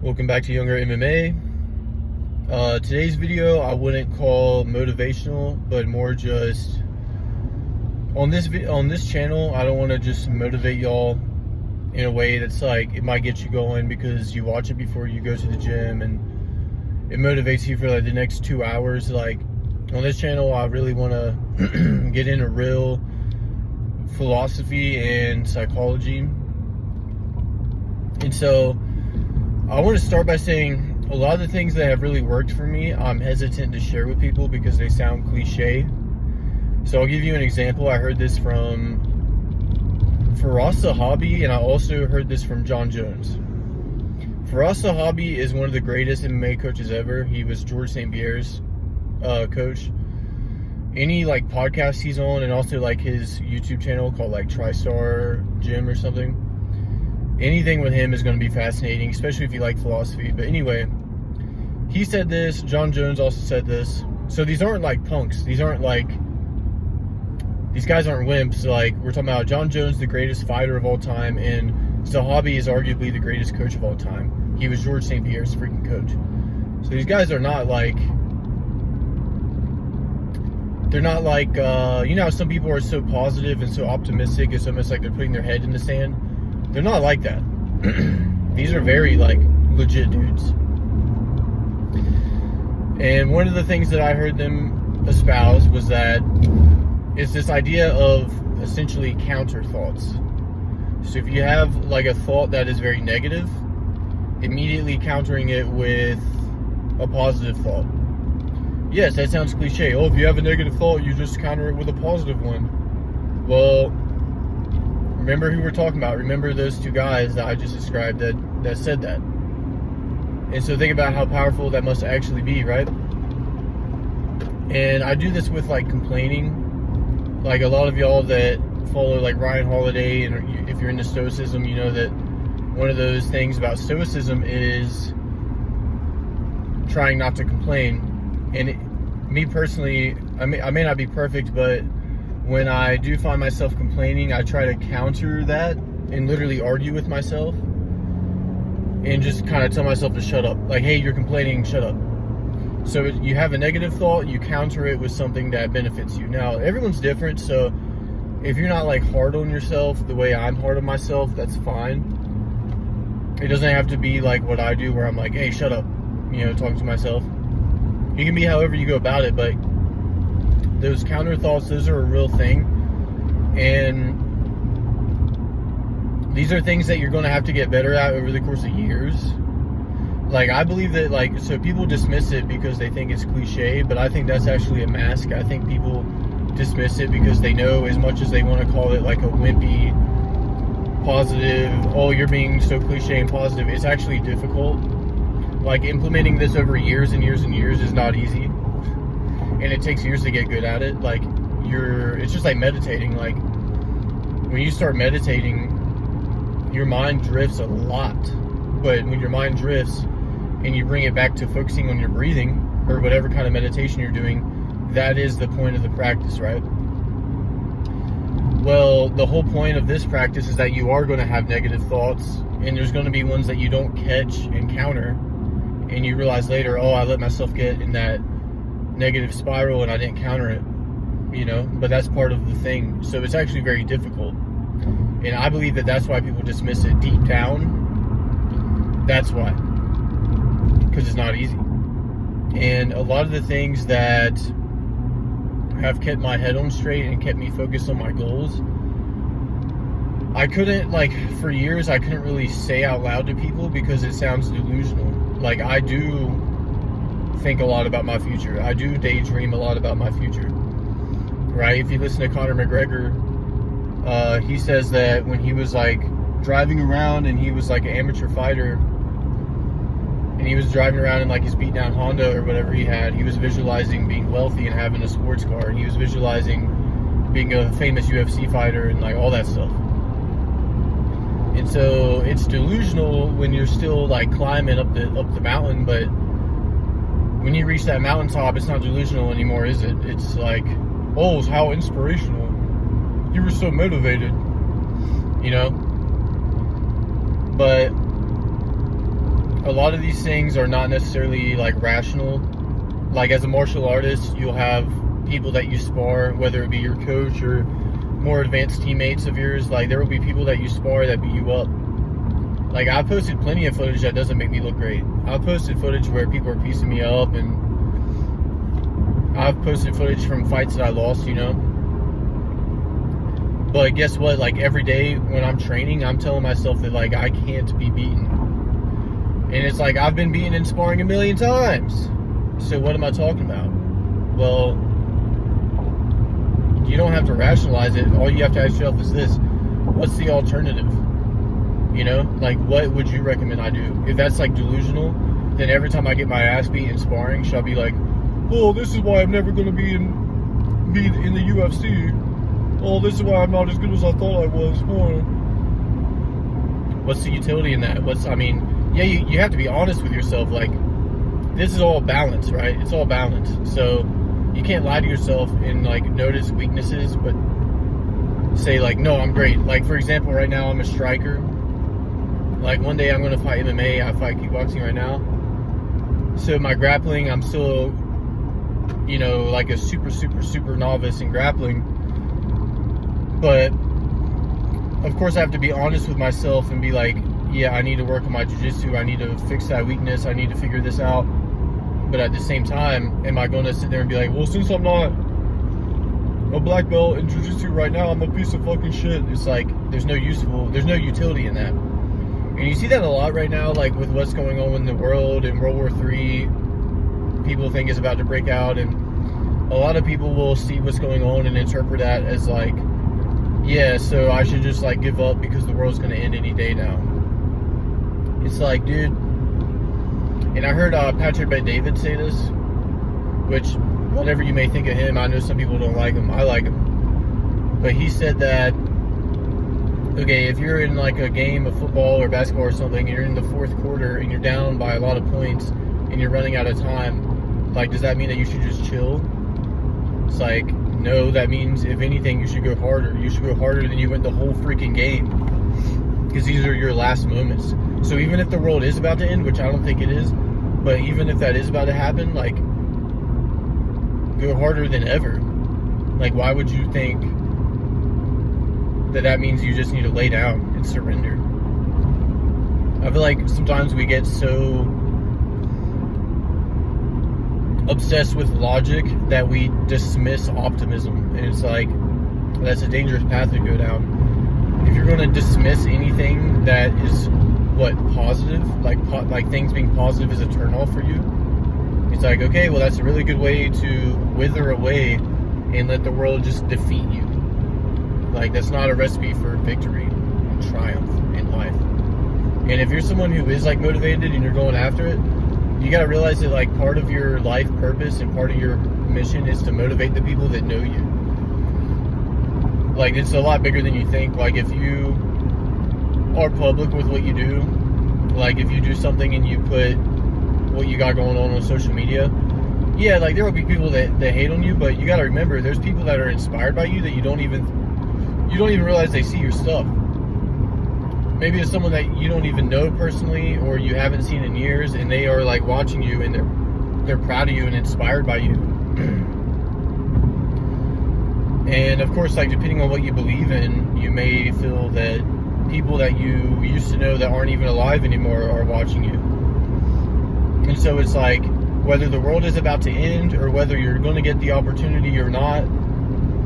Welcome back to Younger MMA. Today's video I wouldn't call motivational, but more just on this channel. I don't want to just motivate y'all in a way that's like it might get you going because you watch it before you go to the gym and it motivates you for like the next 2 hours. Like on this channel, I really want to get into real philosophy and psychology, and so I want to start by saying a lot of the things that have really worked for me, I'm hesitant to share with people because they sound cliche. So I'll give you an example. I heard this from Firas Zahabi, and I also heard this from John Jones. Firas Zahabi is one of the greatest MMA coaches ever. He was George St. Pierre's coach. Any like podcast he's on, and also like his YouTube channel called like TriStar Gym or something. Anything with him is going to be fascinating, especially if you like philosophy. But anyway, he said this. John Jones also said this. So these aren't like punks. These guys aren't wimps. Like, we're talking about John Jones, the greatest fighter of all time, and Zahabi is arguably the greatest coach of all time. He was George St. Pierre's freaking coach. So these guys are not like, they're not like, you know how some people are so positive and so optimistic, it's almost like they're putting their head in the sand. They're not like that. These are very like legit dudes. And one of the things that I heard them espouse was that it's this idea of essentially counter thoughts. So if you have like a thought that is very negative, immediately countering it with a positive thought. Yes, that sounds cliche. Oh, if you have a negative thought, you just counter it with a positive one. Well, remember who we're talking about. Remember those two guys that I just described that said that. And so think about how powerful that must actually be, right? And I do this with like complaining. Like a lot of y'all that follow like Ryan Holiday, and if you're into Stoicism, you know that one of those things about Stoicism is trying not to complain. And me personally, I may not be perfect, but when I do find myself complaining, I try to counter that and literally argue with myself and just kind of tell myself to shut up. Like, hey, you're complaining, shut up. So you have a negative thought, you counter it with something that benefits you. Now, everyone's different, so if you're not like hard on yourself the way I'm hard on myself, that's fine. It doesn't have to be like what I do where I'm like, hey, shut up, you know, talking to myself. You can be however you go about it, but those counter thoughts, those are a real thing. And these are things that you're going to have to get better at over the course of years. Like, I believe that, like, so people dismiss it because they think it's cliche, but I think that's actually a mask. I think people dismiss it because they know, as much as they want to call it like a wimpy, positive, oh, you're being so cliche and positive, it's actually difficult. Like, implementing this over years and years and years is not easy. And it takes years to get good at it. Like, it's just like meditating. Like, when you start meditating, your mind drifts a lot. But when your mind drifts and you bring it back to focusing on your breathing or whatever kind of meditation you're doing, that is the point of the practice, right? Well, the whole point of this practice is that you are going to have negative thoughts, and there's going to be ones that you don't catch and counter, and you realize later, oh, I let myself get in that negative spiral and I didn't counter it, you know. But that's part of the thing. So it's actually very difficult, and I believe that that's why people dismiss it deep down. That's why, because it's not easy. And a lot of the things that have kept my head on straight and kept me focused on my goals, I couldn't, like, for years I couldn't really say out loud to people because it sounds delusional. Like, I do think a lot about my future. I do daydream a lot about my future, right? If you listen to Conor McGregor, he says that when he was like driving around and he was like an amateur fighter and he was driving around in like his beat down Honda or whatever he had, he was visualizing being wealthy and having a sports car, and he was visualizing being a famous UFC fighter and like all that stuff. And so it's delusional when you're still like climbing up the mountain, but when you reach that mountaintop, it's not delusional anymore, is it? It's like, oh, how inspirational. You were so motivated, you know? But a lot of these things are not necessarily like rational. Like as a martial artist, you'll have people that you spar, whether it be your coach or more advanced teammates of yours. Like there will be people that you spar that beat you up. Like I've posted plenty of footage that doesn't make me look great. I've posted footage where people are piecing me up, and I've posted footage from fights that I lost, you know. But guess what? Like every day when I'm training, I'm telling myself that like I can't be beaten. And it's like I've been beaten in sparring a million times. So what am I talking about? Well, you don't have to rationalize it. All you have to ask yourself is this: what's the alternative? You know, like what would you recommend I do? If that's like delusional, then every time I get my ass beat in sparring, should I be like, oh, this is why I'm never going to be in the UFC. Oh, this is why I'm not as good as I thought I was. Oh. What's the utility in that? Yeah, you have to be honest with yourself. Like, this is all balance, right? It's all balance. So you can't lie to yourself and like notice weaknesses, but say like, no, I'm great. Like for example, right now I'm a striker. Like one day I'm going to fight MMA. I fight kickboxing right now. So my grappling, I'm still, you know, like a super novice in grappling. But of course I have to be honest with myself and be like, yeah, I need to work on my jiu-jitsu. I need to fix that weakness. I need to figure this out. But at the same time, am I going to sit there and be like, well, since I'm not a black belt in jiu-jitsu right now, I'm a piece of fucking shit? It's like, there's no utility in that. And you see that a lot right now, like with what's going on in the world and World War III, people think is about to break out, and a lot of people will see what's going on and interpret that as like, yeah, so I should just like give up because the world's going to end any day now. It's like, dude, and I heard Patrick Bet-David say this, which, whatever you may think of him, I know some people don't like him, I like him, but he said that, okay, if you're in like a game of football or basketball or something, you're in the fourth quarter and you're down by a lot of points and you're running out of time, like, does that mean that you should just chill? It's like, no, that means if anything, you should go harder. You should go harder than you went the whole freaking game, because these are your last moments. So even if the world is about to end, which I don't think it is, but even if that is about to happen, like, go harder than ever. Like, why would you think that means you just need to lay down and surrender? I feel like sometimes we get so obsessed with logic that we dismiss optimism, and it's like, that's a dangerous path to go down. If you're going to dismiss anything that is positive, like things being positive is a turnoff for you, it's like, okay, well, that's a really good way to wither away and let the world just defeat you. Like, that's not a recipe for victory and triumph in life. And if you're someone who is like motivated and you're going after it, you got to realize that like part of your life purpose and part of your mission is to motivate the people that know you. Like, it's a lot bigger than you think. Like, if you are public with what you do, like if you do something and you put what you got going on social media, yeah, like there will be people that hate on you, but you got to remember there's people that are inspired by you that you don't even realize they see your stuff. Maybe it's someone that you don't even know personally or you haven't seen in years, and they are like watching you and they're proud of you and inspired by you. And of course, like, depending on what you believe in, you may feel that people that you used to know that aren't even alive anymore are watching you. And so it's like, whether the world is about to end or whether you're going to get the opportunity or not,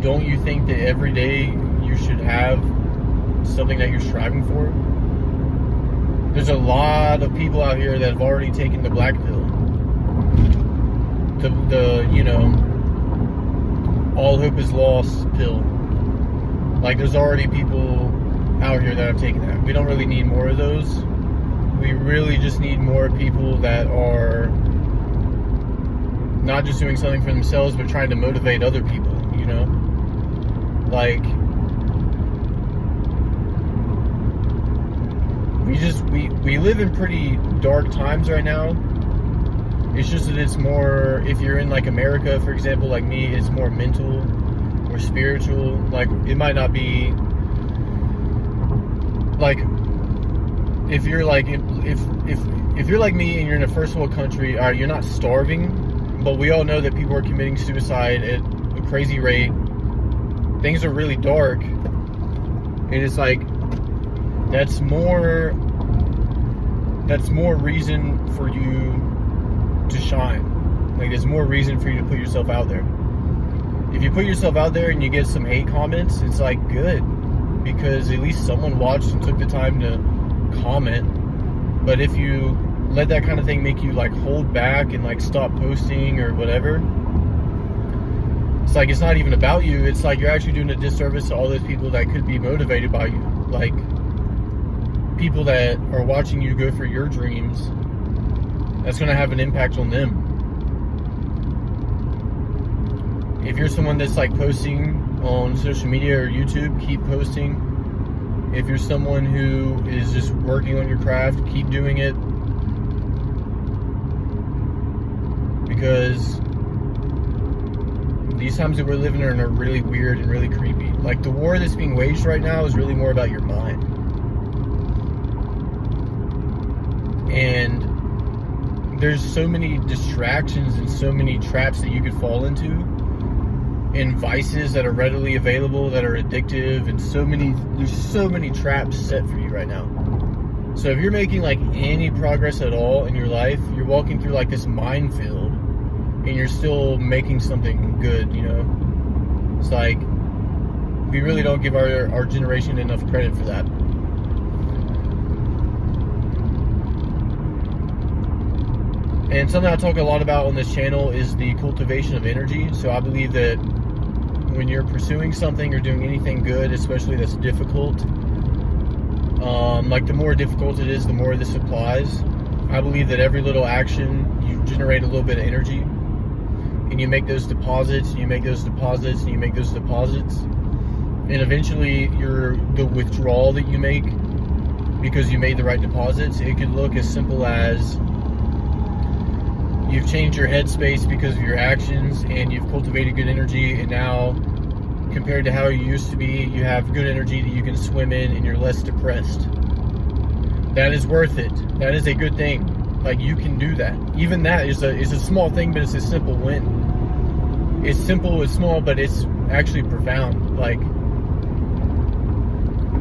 don't you think that every day you should have something that you're striving for? There's a lot of people out here that have already taken the black pill. The you know, all hope is lost pill. Like, there's already people out here that have taken that. We don't really need more of those. We really just need more people that are not just doing something for themselves, but trying to motivate other people, you know? Like, we live in pretty dark times right now. It's just that it's more, if you're in like America, for example, like me, it's more mental or spiritual. Like, it might not be like, if you're like if you're like me and you're in a first world country, all right, you're not starving, but we all know that people are committing suicide at a crazy rate. Things are really dark, and it's like that's more reason for you to shine. Like, there's more reason for you to put yourself out there. If you put yourself out there and you get some hate comments, it's like good, because at least someone watched and took the time to comment. But if you let that kind of thing make you like hold back and like stop posting or whatever, it's like it's not even about you. It's like you're actually doing a disservice to all those people that could be motivated by you, like people that are watching you go for your dreams. That's going to have an impact on them. If you're someone that's like posting on social media or YouTube, keep posting. If you're someone who is just working on your craft, keep doing it. Because these times that we're living in are really weird and really creepy. Like, the war that's being waged right now is really more about your mind. And there's so many distractions and so many traps that you could fall into, and vices that are readily available that are addictive, and there's so many traps set for you right now. So if you're making like any progress at all in your life, you're walking through like this minefield, and you're still making something good, you know? It's like, we really don't give our generation enough credit for that. And something I talk a lot about on this channel is the cultivation of energy. So I believe that when you're pursuing something or doing anything good, especially that's difficult, like the more difficult it is, the more this applies. I believe that every little action, you generate a little bit of energy, and you make those deposits, and you make those deposits, and you make those deposits, and eventually the withdrawal that you make because you made the right deposits, it could look as simple as you've changed your headspace because of your actions, and you've cultivated good energy, and now, compared to how you used to be, you have good energy that you can swim in, and you're less depressed. That is worth it. That is a good thing. Like, you can do that. Even that is a small thing, but it's a simple win. It's simple, it's small, but it's actually profound. Like,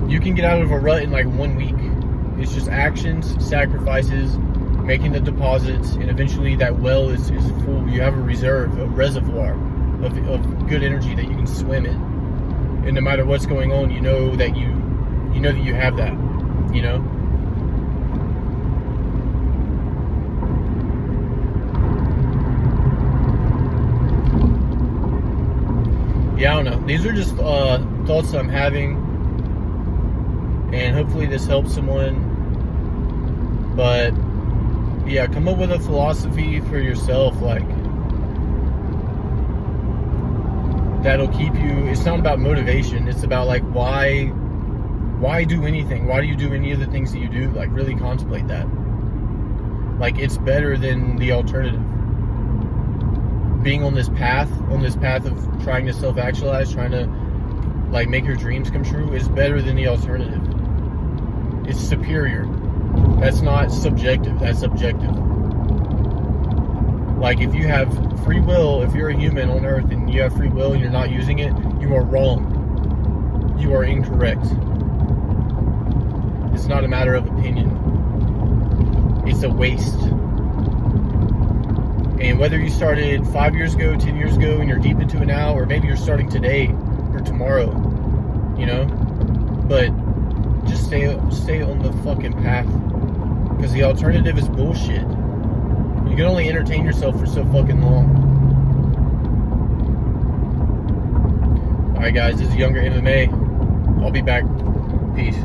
you can get out of a rut in like 1 week. It's just actions, sacrifices, making the deposits, and eventually that well is full. You have a reserve, a reservoir of good energy that you can swim in, and no matter what's going on, you know that you have that, you know. Yeah, I don't know. These are just thoughts that I'm having, and hopefully this helps someone. But yeah, come up with a philosophy for yourself, like, that'll keep you. It's not about motivation. It's about like, why do anything? Why do you do any of the things that you do? Like, really contemplate that. Like, it's better than the alternative. Being on this path of trying to self-actualize, trying to like make your dreams come true, is better than the alternative. It's superior. That's not subjective, that's objective. Like, if you have free will, if you're a human on Earth and you have free will and you're not using it, you are wrong. You are incorrect. It's not a matter of opinion. It's a waste. And whether you started 5 years ago, 10 years ago, and you're deep into it now, or maybe you're starting today or tomorrow, you know? But just stay on the fucking path. Because the alternative is bullshit. You can only entertain yourself for so fucking long. Alright guys, this is Younger MMA. I'll be back. Peace.